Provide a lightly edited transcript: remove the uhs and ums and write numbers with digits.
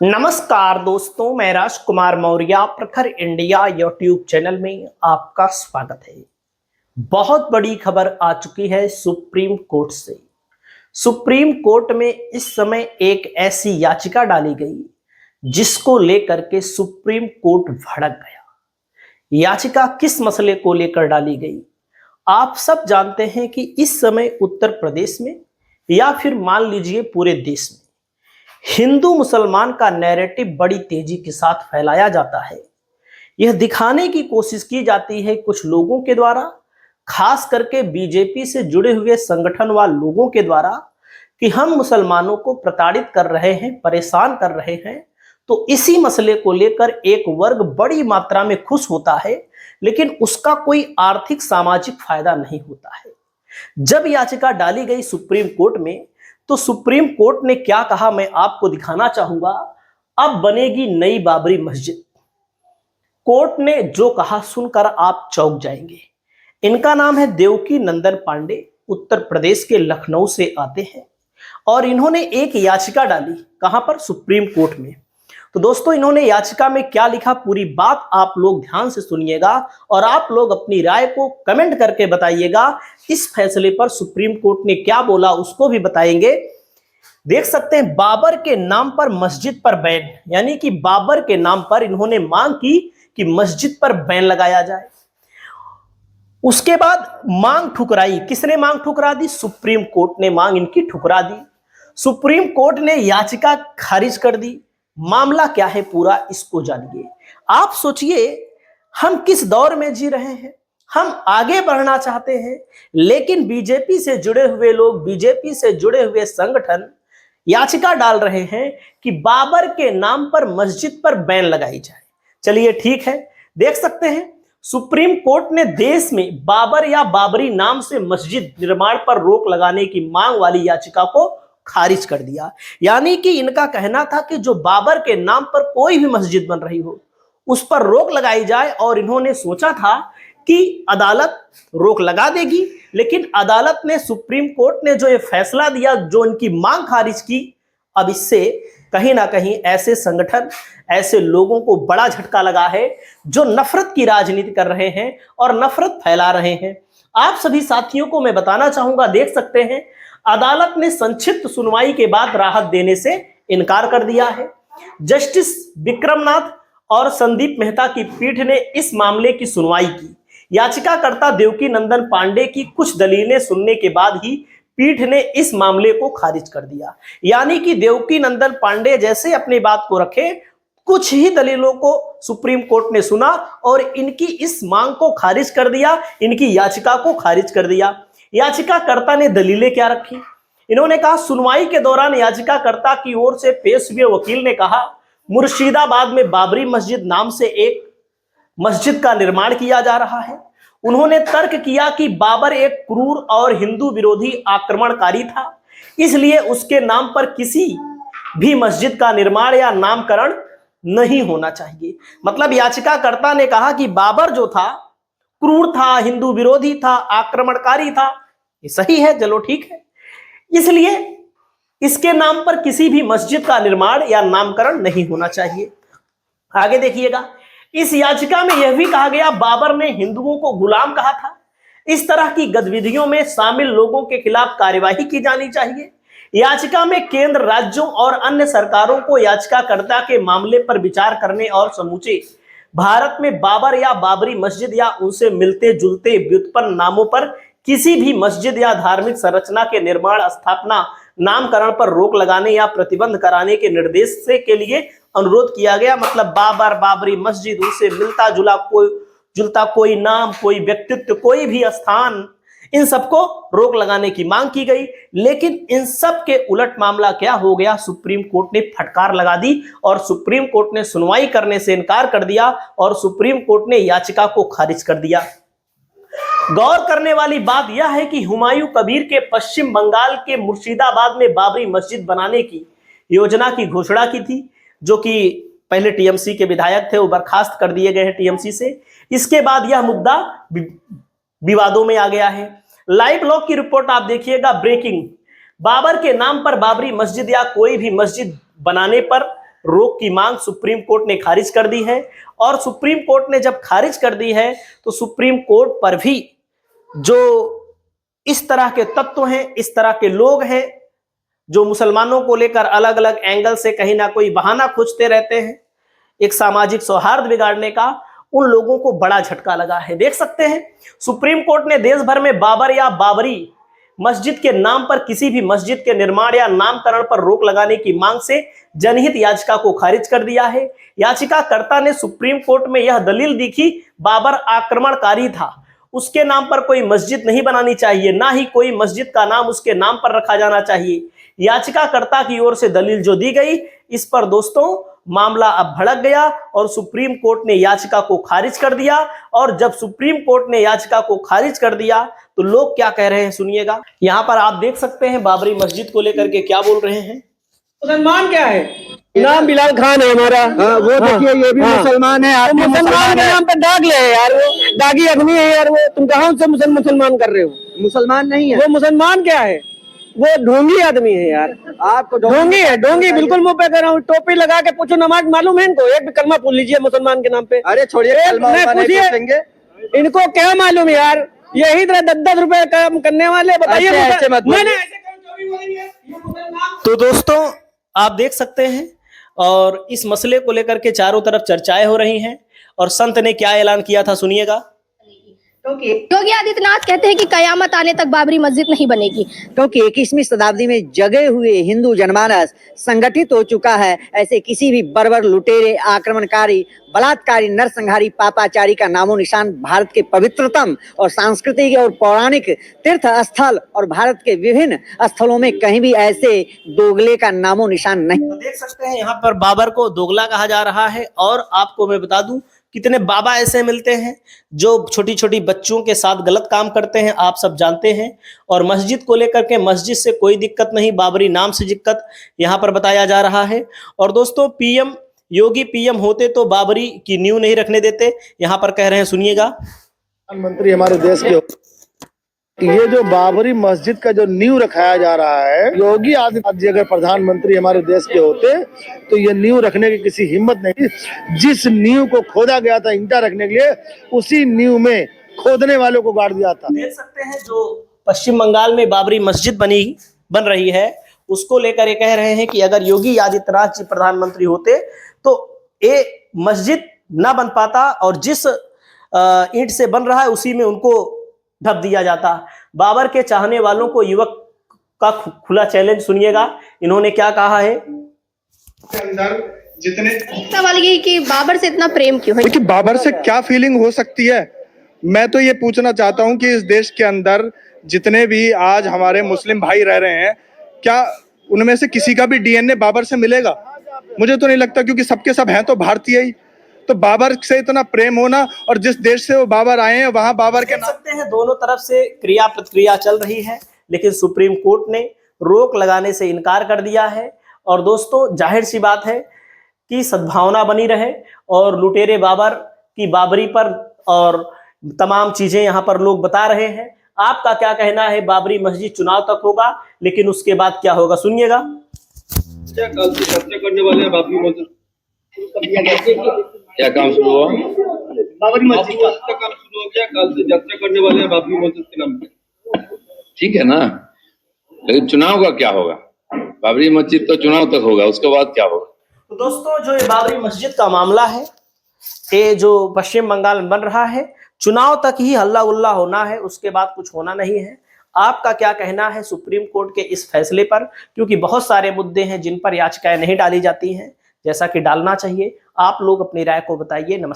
नमस्कार दोस्तों, मैं राजकुमार मौर्य प्रखर इंडिया यूट्यूब चैनल में आपका स्वागत है। बहुत बड़ी खबर आ चुकी है सुप्रीम कोर्ट से। सुप्रीम कोर्ट में इस समय एक ऐसी याचिका डाली गई जिसको लेकर के सुप्रीम कोर्ट भड़क गया। याचिका किस मसले को लेकर डाली गई? आप सब जानते हैं कि इस समय उत्तर प्रदेश में या फिर मान लीजिए पूरे देश में हिंदू मुसलमान का नैरेटिव बड़ी तेजी के साथ फैलाया जाता है। यह दिखाने की कोशिश की जाती है कुछ लोगों के द्वारा, खास करके बीजेपी से जुड़े हुए संगठन व लोगों के द्वारा, कि हम मुसलमानों को प्रताड़ित कर रहे हैं, परेशान कर रहे हैं। तो इसी मसले को लेकर एक वर्ग बड़ी मात्रा में खुश होता है, लेकिन उसका कोई आर्थिक सामाजिक फायदा नहीं होता है। जब याचिका डाली गई सुप्रीम कोर्ट में, तो सुप्रीम कोर्ट ने क्या कहा मैं आपको दिखाना चाहूंगा। अब बनेगी नई बाबरी मस्जिद। कोर्ट ने जो कहा सुनकर आप चौंक जाएंगे। इनका नाम है देवकी नंदन पांडे, उत्तर प्रदेश के लखनऊ से आते हैं और इन्होंने एक याचिका डाली। कहां पर? सुप्रीम कोर्ट में। तो दोस्तों, इन्होंने याचिका में क्या लिखा, पूरी बात आप लोग ध्यान से सुनिएगा और आप लोग अपनी राय को कमेंट करके बताइएगा। इस फैसले पर सुप्रीम कोर्ट ने क्या बोला उसको भी बताएंगे। देख सकते हैं, बाबर के नाम पर मस्जिद पर बैन, यानी कि बाबर के नाम पर इन्होंने मांग की कि मस्जिद पर बैन लगाया जाए। उसके बाद मांग ठुकराई। किसने मांग ठुकरा दी? सुप्रीम कोर्ट ने मांग इनकी ठुकरा दी। सुप्रीम कोर्ट ने याचिका खारिज कर दी। मामला क्या है पूरा, इसको जानिए। आप सोचिए, हम किस दौर में जी रहे हैं। हम आगे बढ़ना चाहते हैं, लेकिन बीजेपी से जुड़े हुए लोग, बीजेपी से जुड़े हुए संगठन याचिका डाल रहे हैं कि बाबर के नाम पर मस्जिद पर बैन लगाई जाए। चलिए ठीक है, देख सकते हैं सुप्रीम कोर्ट ने देश में बाबर या बाबरी नाम से मस्जिद निर्माण पर रोक लगाने की मांग वाली याचिका को खारिज कर दिया। यानी कि इनका कहना था कि जो बाबर के नाम पर कोई भी मस्जिद बन रही हो उस पर रोक लगाई जाए, और इन्होंने सोचा था कि अदालत रोक लगा देगी, लेकिन अदालत ने, सुप्रीम कोर्ट ने जो ये फैसला दिया, जो इनकी मांग खारिज की, अब इससे कहीं ना कहीं ऐसे संगठन, ऐसे लोगों को बड़ा झटका लगा है जो नफरत की राजनीति कर रहे हैं और नफरत फैला रहे हैं। आप सभी साथियों को मैं बताना चाहूंगा, देख सकते हैं अदालत ने संक्षिप्त सुनवाई के बाद राहत देने से इनकार कर दिया है। जस्टिस विक्रमनाथ और संदीप मेहता की पीठ ने इस मामले की सुनवाई की। याचिकाकर्ता देवकी नंदन पांडे की कुछ दलीलें सुनने के बाद ही पीठ ने इस मामले को खारिज कर दिया। यानी कि देवकी नंदन पांडे जैसे अपनी बात को रखे, कुछ ही दलीलों को सुप्रीम कोर्ट ने सुना और इनकी इस मांग को खारिज कर दिया, इनकी याचिका को खारिज कर दिया। याचिकाकर्ता ने दलीलें क्या रखी? इन्होंने कहा, सुनवाई के दौरान याचिकाकर्ता की ओर से पेश हुए वकील ने कहा, मुर्शिदाबाद में बाबरी मस्जिद नाम से एक मस्जिद का निर्माण किया जा रहा है। उन्होंने तर्क किया कि बाबर एक क्रूर और हिंदू विरोधी आक्रमणकारी था, इसलिए उसके नाम पर किसी भी मस्जिद का निर्माण या नामकरण नहीं होना चाहिए। मतलब याचिकाकर्ता ने कहा कि बाबर जो था क्रूर था, हिंदू विरोधी था, आक्रमणकारी था। ये सही है, चलो ठीक है, इसलिए इसके नाम पर किसी भी मस्जिद का निर्माण या नामकरण नहीं होना चाहिए। आगे देखिएगा, इस याचिका में यह भी कहा गया, बाबर ने हिंदुओं को गुलाम कहा था। इस तरह की गतिविधियों में शामिल लोगों के खिलाफ कार्यवाही की जानी चाहिए। याचिका में केंद्र, राज्यों और अन्य सरकारों को याचिकाकर्ता के मामले पर विचार करने और समूचे भारत में बाबर या बाबरी मस्जिद या उनसे मिलते जुलते व्युत्पन्न नामों पर किसी भी मस्जिद या धार्मिक संरचना के निर्माण, स्थापना, नामकरण पर रोक लगाने या प्रतिबंध कराने के निर्देश के लिए अनुरोध किया गया। मतलब बाबर, बाबरी मस्जिद, उनसे मिलता जुलता कोई नाम, कोई व्यक्तित्व, कोई भी स्थान, इन सबको रोक लगाने की मांग की गई। लेकिन इन सब के उलट मामला क्या हो गया? सुप्रीम कोर्ट ने फटकार लगा दी और सुप्रीम कोर्ट ने सुनवाई करने से इनकार कर दिया और सुप्रीम कोर्ट ने याचिका को खारिज कर दिया। गौर करने वाली बात यह है कि हुमायूं कबीर के पश्चिम बंगाल के मुर्शिदाबाद में बाबरी मस्जिद बनाने की योजना की घोषणा की थी, जो कि पहले टीएमसी के विधायक थे, वो बर्खास्त कर दिए गए हैं टीएमसी से। इसके बाद यह मुद्दा विवादों में आ गया है। लाइव ब्लॉग की रिपोर्ट आप देखिएगा, ब्रेकिंग, बाबर के नाम पर बाबरी मस्जिद या कोई भी मस्जिद बनाने पर रोक की मांग सुप्रीम कोर्ट ने खारिज कर दी है। और सुप्रीम कोर्ट ने जब खारिज कर दी है तो सुप्रीम कोर्ट पर भी जो इस तरह के तत्व हैं, इस तरह के लोग हैं जो मुसलमानों को लेकर अलग अलग एंगल से कहीं ना कोई बहाना खोजते रहते हैं एक सामाजिक सौहार्द बिगाड़ने का, उन लोगों को बड़ा झटका लगा है। देख सकते हैं सुप्रीम कोर्ट ने देश भर में बाबर या बाबरी मस्जिद के नाम पर किसी भी मस्जिद के निर्माण या नामकरण पर रोक लगाने की मांग से जनहित याचिका को खारिज कर दिया है। याचिकाकर्ता ने सुप्रीम कोर्ट में यह दलील दी कि बाबर आक्रमणकारी था, उसके नाम पर कोई मस्जिद नहीं बनानी चाहिए, ना ही कोई मस्जिद का नाम उसके नाम पर रखा जाना चाहिए। याचिकाकर्ता की ओर से दलील जो दी गई, इस पर दोस्तों मामला अब भड़क गया और सुप्रीम कोर्ट ने याचिका को खारिज कर दिया। और जब सुप्रीम कोर्ट ने याचिका को खारिज कर दिया तो लोग क्या कह रहे हैं सुनिएगा। यहाँ पर आप देख सकते हैं बाबरी मस्जिद को लेकर के क्या बोल रहे हैं। मुसलमान क्या है? नाम बिलाल खान है हमारा। वो देखिए ये भी मुसलमान है, आप मुसलमान के नाम पे दाग ले है यार, वो दागी आदमी है यार। वो तुम कहाँ से मुसलमान कर रहे हो? मुसलमान नहीं है वो मुसलमान क्या है? वो ढोंगी आदमी है यार। आपको ढोंगी है, ढोंगी बिल्कुल मुंह पे कर रहा हूँ। टोपी लगा के पूछो नमाज मालूम है इनको? एक भी कलमा पूछ लीजिए मुसलमान के नाम पे। अरे छोड़िए, इनको क्या मालूम यार? यही तरह 10-10 रुपए काम करने वाले बताइए। तो दोस्तों आप देख सकते हैं और इस मसले को लेकर के चारों तरफ चर्चाएं हो रही हैं और संत ने क्या ऐलान किया था सुनिएगा। योगी आदित्यनाथ कहते हैं कि कयामत आने तक बाबरी मस्जिद नहीं बनेगी, क्योंकि 21वीं शताब्दी में जगे हुए हिंदू जनमानस संगठित हो चुका है। ऐसे किसी भी बर्बर, लुटेरे, आक्रमणकारी, बलात्कारी, नरसंहारी, पापाचारी का नामो निशान भारत के पवित्रतम और सांस्कृतिक और पौराणिक तीर्थ स्थल और भारत के विभिन्न स्थलों में कहीं भी ऐसे दोगले का नामो निशान नहीं। तो देख सकते हैं यहाँ पर बाबर को दोगला कहा जा रहा है। और आपको मैं बता दूं कितने बाबा ऐसे मिलते हैं जो छोटी छोटी बच्चों के साथ गलत काम करते हैं, आप सब जानते हैं। और मस्जिद को लेकर के मस्जिद से कोई दिक्कत नहीं, बाबरी नाम से दिक्कत यहाँ पर बताया जा रहा है। और दोस्तों पीएम योगी पीएम होते तो बाबरी की नींव नहीं रखने देते, यहाँ पर कह रहे हैं सुनिएगा। प्रधानमंत्री हमारे देश के, ये जो बाबरी मस्जिद का जो नींव रखाया जा रहा है, योगी आदित्यनाथ जी अगर प्रधानमंत्री हमारे देश के होते तो ये नींव रखने की किसी हिम्मत नहीं। जिस नींव को खोदा गया था ईंटा रखने के लिए, उसी नींव में खोदने वालों को गाड़ दिया था। देख सकते हैं जो पश्चिम बंगाल में बाबरी मस्जिद बन रही है, उसको लेकर ये कह रहे हैं कि अगर योगी आदित्यनाथ जी प्रधानमंत्री होते तो ये मस्जिद ना बन पाता और जिस ईंट से बन रहा है उसी में उनको ढप दिया जाता। बाबर के चाहने वालों को युवक का खुला चैलेंज सुनिएगा, इन्होंने क्या कहा है। अंदर जितने सवाल ये कि बाबर से इतना प्रेम क्यों है? देखिए बाबर से क्या फीलिंग हो सकती है, मैं तो ये पूछना चाहता हूं कि इस देश के अंदर जितने भी आज हमारे मुस्लिम भाई रह रहे हैं, क्या उनमें से किसी का भी डीएनए बाबर से मिलेगा? मुझे तो नहीं लगता, क्योंकि सबके सब हैं तो भारतीय ही। तो बाबर से इतना प्रेम होना और जिस देश से वो बाबर आए हैं वहां बाबर के देख सकते हैं दोनों तरफ से क्रिया प्रतिक्रिया चल रही है, लेकिन सुप्रीम कोर्ट ने रोक लगाने से इनकार कर दिया है। और दोस्तों जाहिर सी बात है कि सद्भावना बनी रहे और लुटेरे बाबर की बाबरी पर और तमाम चीजें यहाँ पर लोग बता रहे हैं। आपका क्या कहना है? बाबरी मस्जिद चुनाव तक होगा, लेकिन उसके बाद क्या होगा सुनिएगा। क्या कल से चर्चा करने वाले हैं बाबरी मस्जिद? क्या काम शुरू हुआ? बाबरी मस्जिद का काम शुरू हो गया, कल से चर्चा करने वाले हैं बाबरी मस्जिद के नाम पे। ठीक है ना, लेकिन चुनाव का क्या होगा? बाबरी मस्जिद तो चुनाव तक होगा, उसके बाद क्या होगा? तो दोस्तों जो ये बाबरी मस्जिद का मामला है, ये जो पश्चिम बंगाल में बन रहा है, चुनाव तक ही हल्ला गुल्ला होना है, उसके बाद कुछ होना नहीं है। आपका क्या कहना है सुप्रीम कोर्ट के इस फैसले पर? क्योंकि बहुत सारे मुद्दे हैं जिन पर याचिकाएं नहीं डाली जाती हैं, जैसा कि डालना चाहिए। आप लोग अपनी राय को बताइए। नमस्कार।